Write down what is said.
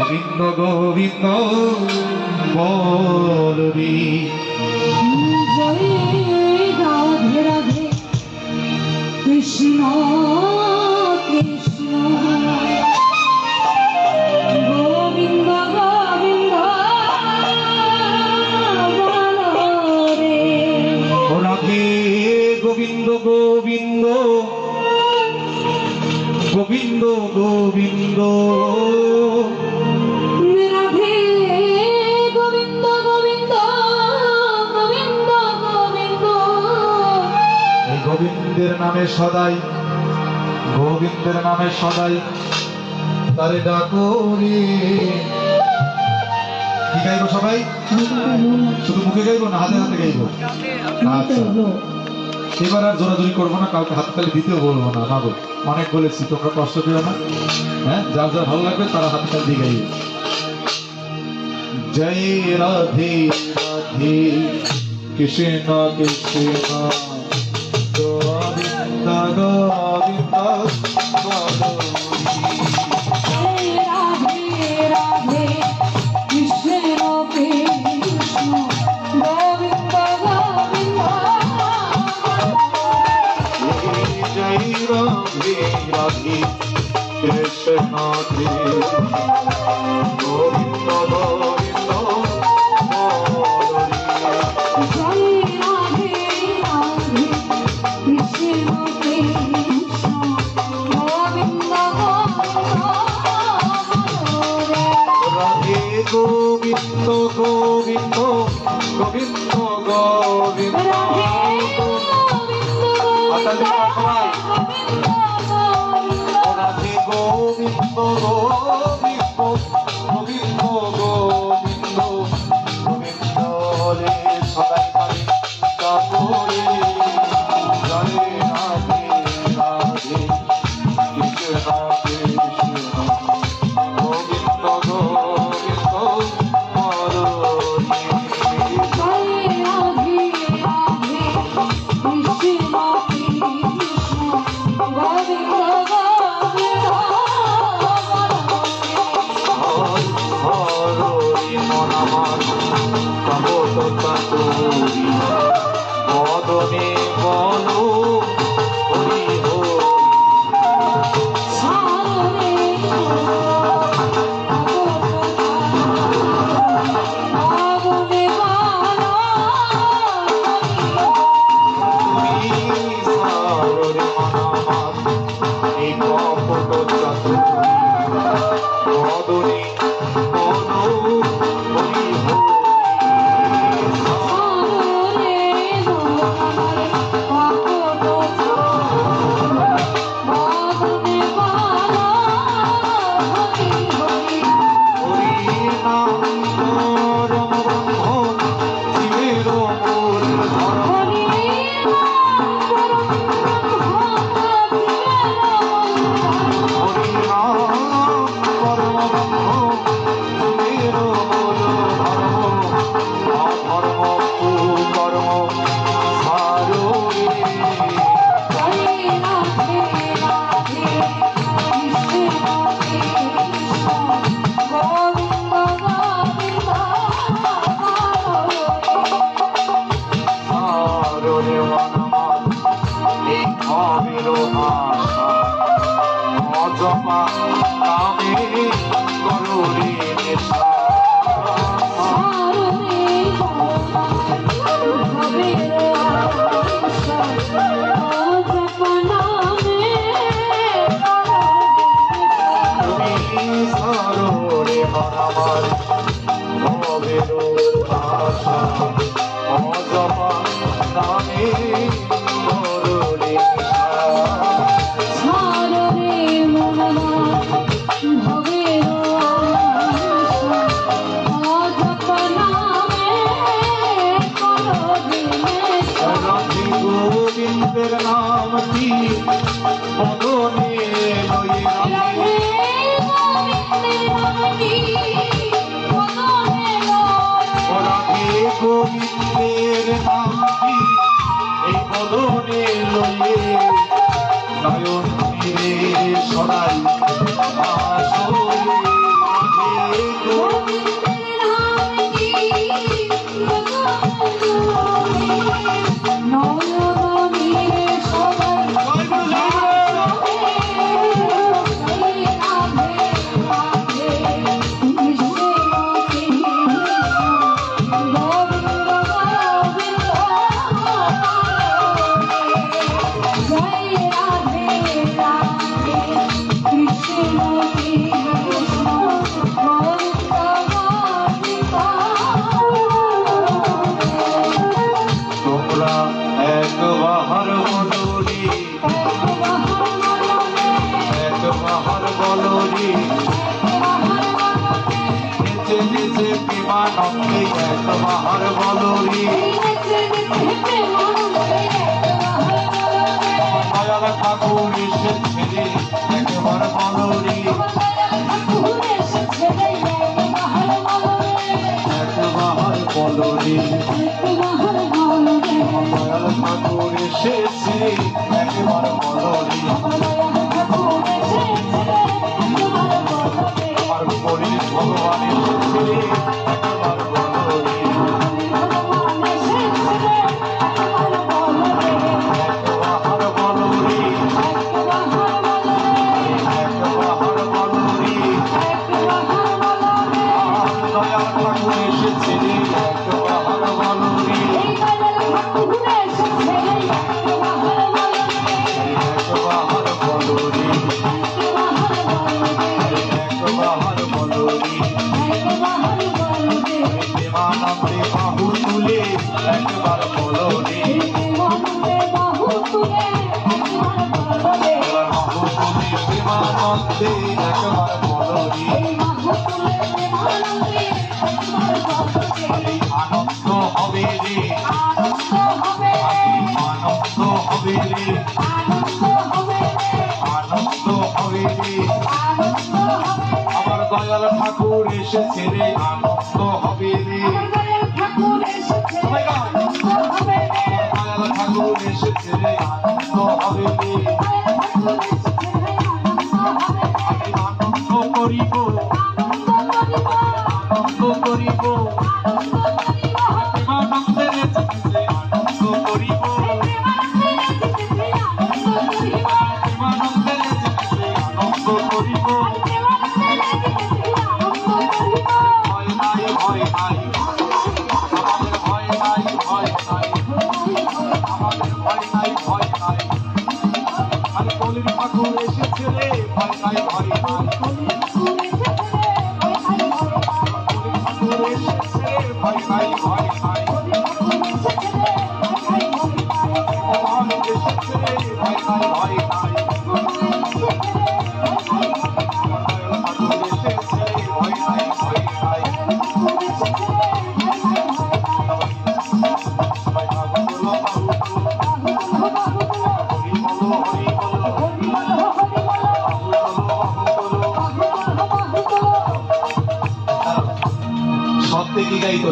গোবিন্দ গোবিন্দ বলবি জয় রাধে রাধে কৃষ্ণ কৃষ্ণ গোবিন্দ গোবিন্দ বলো রে রাধে গোবিন্দ গোবিন্দ গোবিন্দ গোবিন্দ রাধে গোবিন্দ গোবিন্দ গোবিন্দ গোবিন্দ এই গোবিন্দের নামে সদাই তারে ডাকো রে। কি গাইবো সবাই? শুধু মুখে গাইবো না হাতে হাতে গাইবো? আচ্ছা, এবার আর জোরাজোরি করবো না, কাউকে হাততালি দিতেও বলবো না। না গো, অনেক বলেছি, তোমরা কষ্ট দিও না। হ্যাঁ, যার যার ভালো লাগবে তারা হাততালি দিয়ে গাইবে। জয় রাধে রাধে কৃষ্ণ কৃষ্ণ গোবিন্দ গোবিন্দ জয় রাধে রাধে কৃষ্ণ কৃষ্ণ গোবিন্দ গোবিন্দ জয় রাধে রাধে কৃষ্ণ কৃষ্ণ গোবিন্দ গোবিন্দ জয় রাধে রাধে কৃষ্ণ কৃষ্ণ গোবিন্দ গোবিন্দ রাধে গোবিন্দ গোবিন্দ গোবিন্দ গোবিন্দ রাধে গোবিন্দ গোবিন্দ গোবিন্দ গোবিন্দ গোবিন্দ রে সদাই পারে কাপড়ে জয় রাধে রাধে কৃষ্ণ কৃষ্ণ গোবিন্দ গোবিন্দ মরণে জয় রাধে রাধে কৃষ্ণ কৃষ্ণ গোবিন্দ গোবিন্দ হরি মন আমার প্রবোধতা করি বদনে বলো হরি হরি সারে আগুনে বালা তুমি সারে মন আমার এই প্রবোধতা করি বদনে বলো হরি হরি সারে আমার পাপড় আগুনে বালা হরি হরি হরি নাম পরম ব্রহ্ম শিবের মূল ধর্ম হরি হরি নাম পরম ব্রহ্ম শিবের মূল ধর্ম অধর্ম কুকর্ম সারো জয় রাধে রাধে কৃষ্ণ কৃষ্ণ গোবিন্দ গোবিন্দ সারো রে মনমান এই ভবের আশা অজপা নামে করো রে নেশা সারে ভবের আশা জপনামে তুমি সরোরে মনামার ভবের আশা অজপা নামে করলে সারে মনমা ভবের আশা জপনামে করো দিনেশা রাধে গোবিন্দের নামটি বদনে লয়ে রাধে রাধে গোবিন্দের নামটি এই বদনে লয়ে নয়ন তীরে সদাই আসরে রাধে নেচে নেচে প্রেমানন্দে একবার বলরি দয়াল ঠাকুর এসে ছেড়ে একবার বলরি একবার বলরি দয়াল ঠাকুর এসেছে একবার বলরি আর বলি ভগবান এসেছে একবার বলরি একবার বলরি একবার বলরি দয়াল ঠাকুর এসেছে একবার বলরি একবার বলরি একবার বলরি প্রেমানন্দে বাহু তুলে একবার বলরি বাহু তুলে প্রেমানন্দে একবার বলরি আনন্দ হবে রে আনন্দ হবে রে আনন্দ হবে রে আমার দয়াল ঠাকুর এসেছে রে আনন্দ হবে রে সবাই গান। দয়াল ঠাকুর এসেছে রে আনন্দ হবে রে আমি আনন্দ করিব আনন্দ করিব প্রেমানন্দে নেচে নেচে আনন্দ করিব প্রেমানন্দে নেচে নেচে আনন্দ করিব ভয় নাই ভয় নাই আমাদের ভয় নাই ভয় নাই আমাদের ভয় নাই ভয় নাই আরে কলির ঠাকুর এসেছে রে ভয় নাই ভয় নাই কলির ঠাকুর এসেছে ভয় নাই ভয় নাই ভগবান এসেছে ভয় নাই ভয় নাই ঠাকুর এসেছে ভয় নাই ভয় নাই সবাই বাবু বলো বাবু হরি বলো হরি বলো বাবু বলো বাবু বলো সব থেকে গাইতো